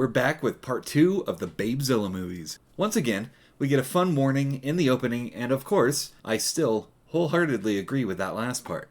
We're back with part 2 of the Babezilla movies. Once again, we get a fun warning in the opening, and of course, I still wholeheartedly agree with that last part.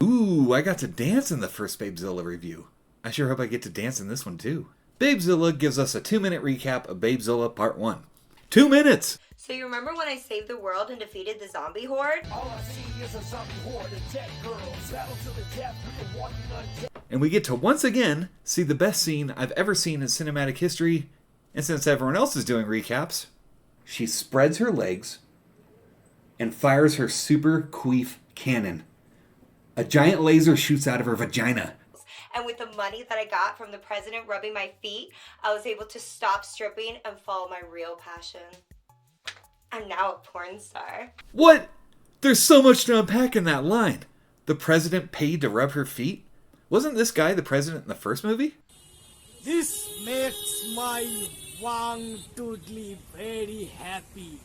Ooh, I got to dance in the first Babezilla review. I sure hope I get to dance in this one too. Babezilla gives us a 2-minute recap of Babezilla Part 1. 2 minutes! So you remember when I saved the world and defeated the zombie horde? All I see is a zombie horde of dead girls, battle to the death with the walking undead. And we get to once again see the best scene I've ever seen in cinematic history. And since everyone else is doing recaps, she spreads her legs and fires her super queef cannon. A giant laser shoots out of her vagina. And with the money that I got from the president rubbing my feet, I was able to stop stripping and follow my real passion. I'm now a porn star. What? There's so much to unpack in that line. The president paid to rub her feet? Wasn't this guy the president in the first movie? This makes my Wang Doodly very happy.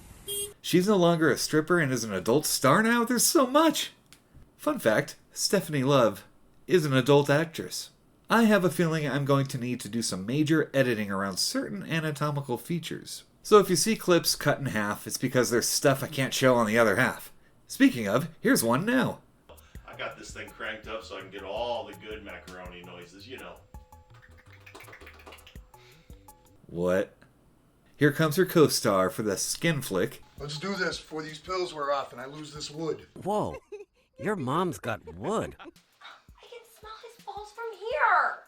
She's no longer a stripper and is an adult star now? There's so much! Fun fact, Stephanie Love is an adult actress. I have a feeling I'm going to need to do some major editing around certain anatomical features. So if you see clips cut in half, it's because there's stuff I can't show on the other half. Speaking of, here's one now. I got this thing cranked up so I can get all the good macaroni noises, you know. What? Here comes her co-star for the skin flick. Let's do this before these pills wear off and I lose this wood. Whoa, your mom's got wood. I can smell his balls from here.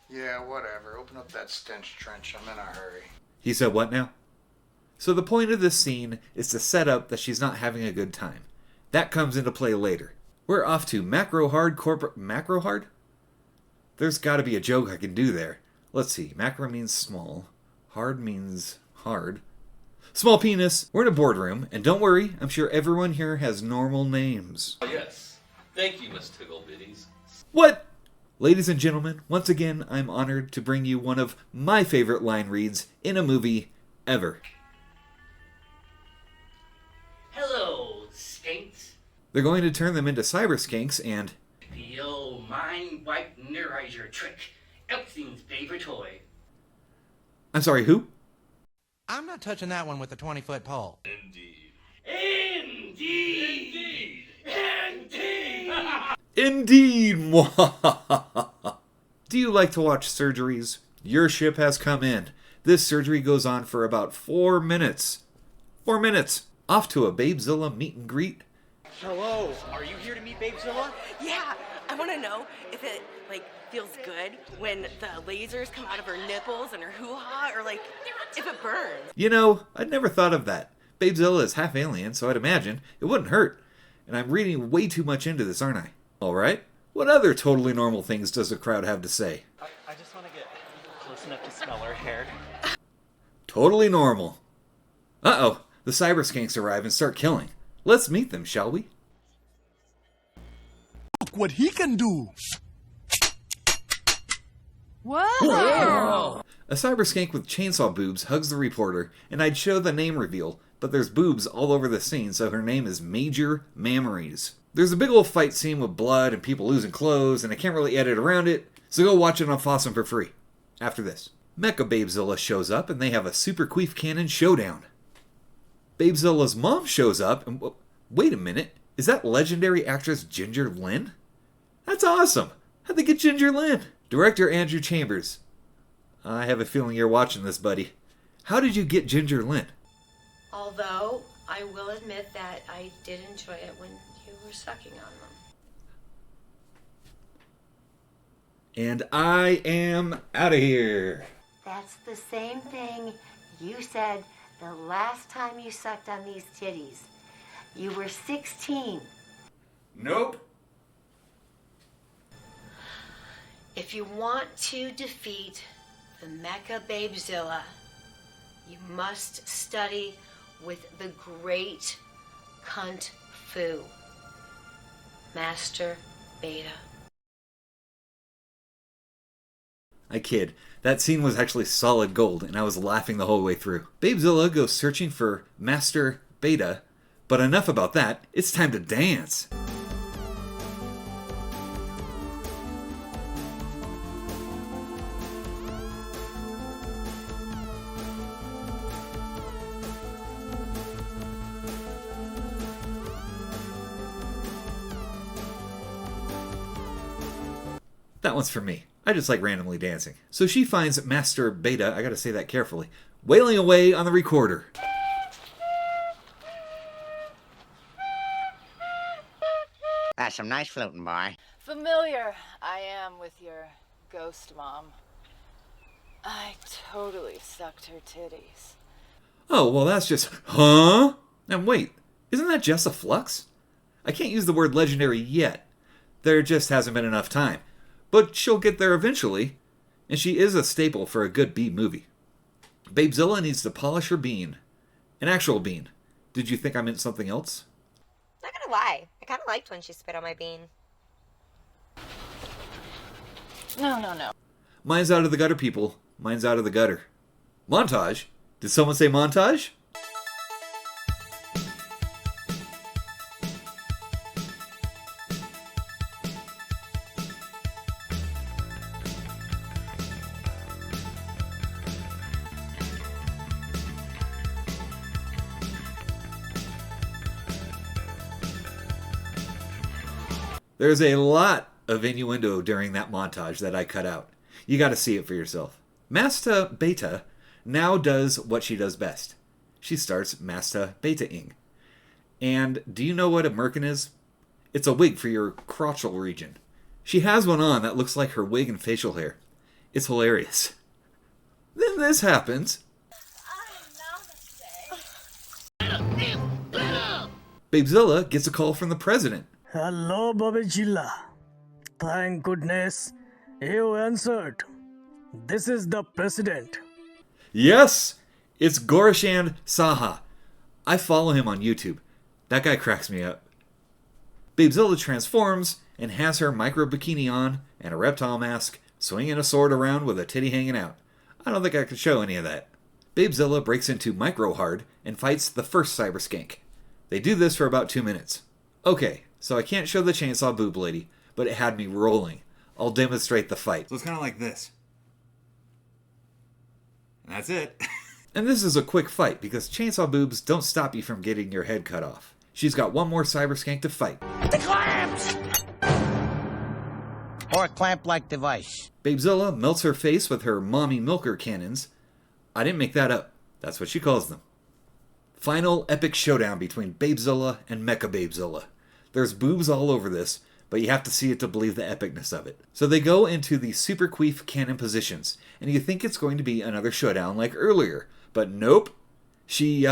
Yeah, whatever. Open up that stench trench. I'm in a hurry. He said what now? So the point of this scene is to set up that she's not having a good time. That comes into play later. We're off to macro hard corporate... Macro hard? There's gotta be a joke I can do there. Let's see. Macro means small. Hard means hard. Small penis. We're in a boardroom, and don't worry, I'm sure everyone here has normal names. Yes. Thank you, Miss Tigglebitties. What? Ladies and gentlemen, once again, I'm honored to bring you one of my favorite line reads in a movie ever. Hello, Skanks. They're going to turn them into cyber skanks and... The old mind wipe neurizer trick. Elsie's favorite toy. I'm sorry, who? I'm not touching that one with a 20-foot pole. Indeed. Indeed! Indeed! Indeed! Do you like to watch surgeries? Your ship has come in. This surgery goes on for about 4 minutes. 4 minutes. Off to a Babezilla meet and greet. Hello, are you here to meet Babezilla? Yeah, I want to know if it, feels good when the lasers come out of her nipples and her hoo-ha, or, if it burns. You know, I'd never thought of that. Babezilla is half alien, so I'd imagine it wouldn't hurt. And I'm reading way too much into this, aren't I? Alright, what other totally normal things does the crowd have to say? I just want to get close enough to smell her hair. Totally normal. Uh-oh, the cyber skanks arrive and start killing. Let's meet them, shall we? Look what he can do! Whoa! A cyber skank with chainsaw boobs hugs the reporter, and I'd show the name reveal, but there's boobs all over the scene, so her name is Major Mammaries. There's a big old fight scene with blood and people losing clothes, and I can't really edit around it, so go watch it on Fossum for free. After this, Mechababezilla shows up, and they have a super queef cannon showdown. Babezilla's mom shows up, and wait a minute, is that legendary actress Ginger Lynn? That's awesome! How'd they get Ginger Lynn? Director Andrew Chambers. I have a feeling you're watching this, buddy. How did you get Ginger Lynn? Although, I will admit that I did enjoy it when you were sucking on them. And I am out of here. That's the same thing you said the last time you sucked on these titties. You were 16. Nope. If you want to defeat the Mechababezilla, you must study with the great Kung Fu Master Beta. I kid. That scene was actually solid gold, and I was laughing the whole way through. Babezilla goes searching for Master Beta, but enough about that. It's time to dance. That one's for me. I just like randomly dancing. So she finds Master Beta, I gotta say that carefully, wailing away on the recorder. That's some nice floating, boy. Familiar I am with your ghost mom. I totally sucked her titties. Oh, well that's just, huh? And wait, isn't that just a flux? I can't use the word legendary yet. There just hasn't been enough time. But she'll get there eventually. And she is a staple for a good B movie. Babezilla needs to polish her bean. An actual bean. Did you think I meant something else? Not gonna lie, I kinda liked when she spit on my bean. No. Mine's out of the gutter, people. Mine's out of the gutter. Montage? Did someone say montage? There's a lot of innuendo during that montage that I cut out. You gotta see it for yourself. Master Beta now does what she does best. She starts Master Beta-ing. And do you know what a merkin is? It's a wig for your crotchal region. She has one on that looks like her wig and facial hair. It's hilarious. Then this happens. Babezilla gets a call from the president. Hello, Babezilla. Thank goodness you answered. This is the president. Yes, it's Goreshand Saha. I follow him on YouTube. That guy cracks me up. Babezilla transforms and has her micro bikini on and a reptile mask, swinging a sword around with a titty hanging out. I don't think I could show any of that. Babezilla breaks into Micro Hard and fights the first cyber skank. They do this for about 2 minutes. Okay, so I can't show the chainsaw boob lady, but it had me rolling. I'll demonstrate the fight. So it's kind of like this. And that's it. And this is a quick fight because chainsaw boobs don't stop you from getting your head cut off. She's got one more cyber skank to fight. The clamps! Or a clamp-like device. Babezilla melts her face with her mommy milker cannons. I didn't make that up. That's what she calls them. Final epic showdown between Babezilla and Mechababezilla. There's boobs all over this, but you have to see it to believe the epicness of it. So they go into the super queef cannon positions, and you think it's going to be another showdown like earlier, but nope. She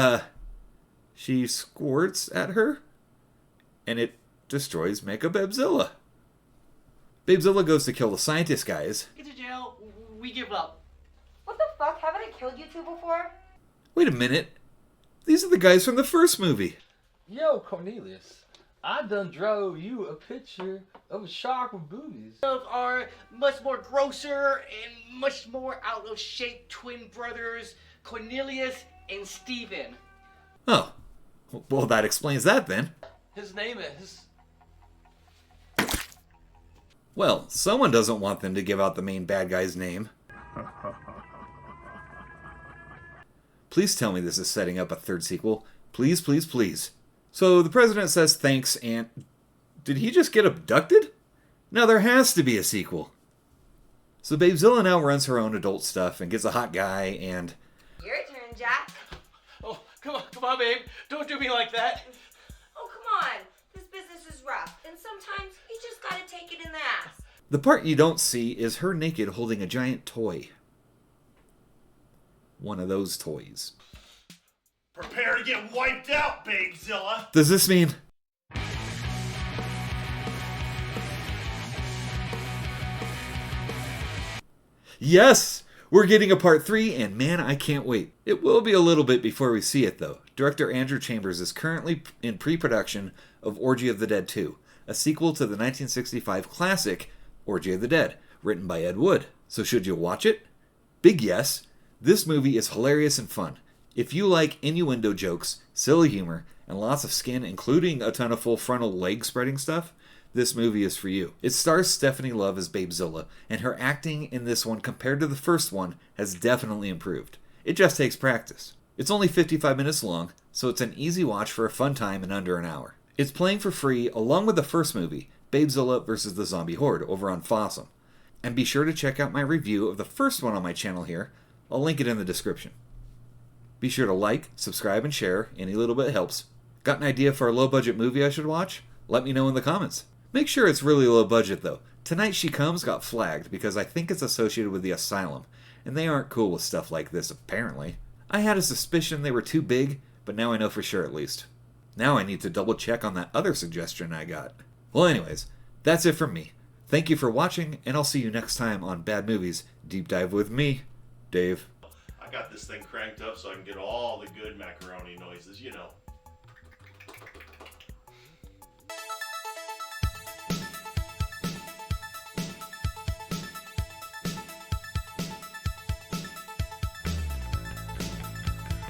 squirts at her, and it destroys Mechababezilla. Babezilla goes to kill the scientist guys. Get to jail. We give up. What the fuck? Haven't I killed you two before? Wait a minute. These are the guys from the first movie. Yo, Cornelius. I done drove you a picture of a shark with boobies. Of our much more grosser and much more out of shape twin brothers, Cornelius and Steven. Oh. Well, that explains that then. His name is... Well, someone doesn't want them to give out the main bad guy's name. Please tell me this is setting up a third sequel. Please, please, please. So the president says thanks and... Did he just get abducted? Now there has to be a sequel. So Babezilla now runs her own adult stuff and gets a hot guy and... Your turn, Jack. Oh, come on, babe. Don't do me like that. Oh, come on. This business is rough, and sometimes you just gotta take it in the ass. The part you don't see is her naked holding a giant toy. One of those toys. Prepare to get wiped out, Babezilla. Does this mean... Yes! We're getting a part 3, and man, I can't wait. It will be a little bit before we see it, though. Director Andrew Chambers is currently in pre-production of Orgy of the Dead 2, a sequel to the 1965 classic Orgy of the Dead, written by Ed Wood. So should you watch it? Big yes. This movie is hilarious and fun. If you like innuendo jokes, silly humor, and lots of skin, including a ton of full frontal leg spreading stuff, this movie is for you. It stars Stephanie Love as Babezilla, and her acting in this one compared to the first one has definitely improved. It just takes practice. It's only 55 minutes long, so it's an easy watch for a fun time in under an hour. It's playing for free along with the first movie, Babezilla vs. the Zombie Horde, over on Fossum. And be sure to check out my review of the first one on my channel here. I'll link it in the description. Be sure to like, subscribe, and share. Any little bit helps. Got an idea for a low-budget movie I should watch? Let me know in the comments. Make sure it's really low budget though. Tonight She Comes got flagged because I think it's associated with the asylum, and they aren't cool with stuff like this apparently. I had a suspicion they were too big, but now I know for sure at least. Now I need to double check on that other suggestion I got. Well anyways, that's it from me. Thank you for watching, and I'll see you next time on Bad Movies Deep Dive with me, Dave. I got this thing cranked up so I can get all the good macaroni noises, you know.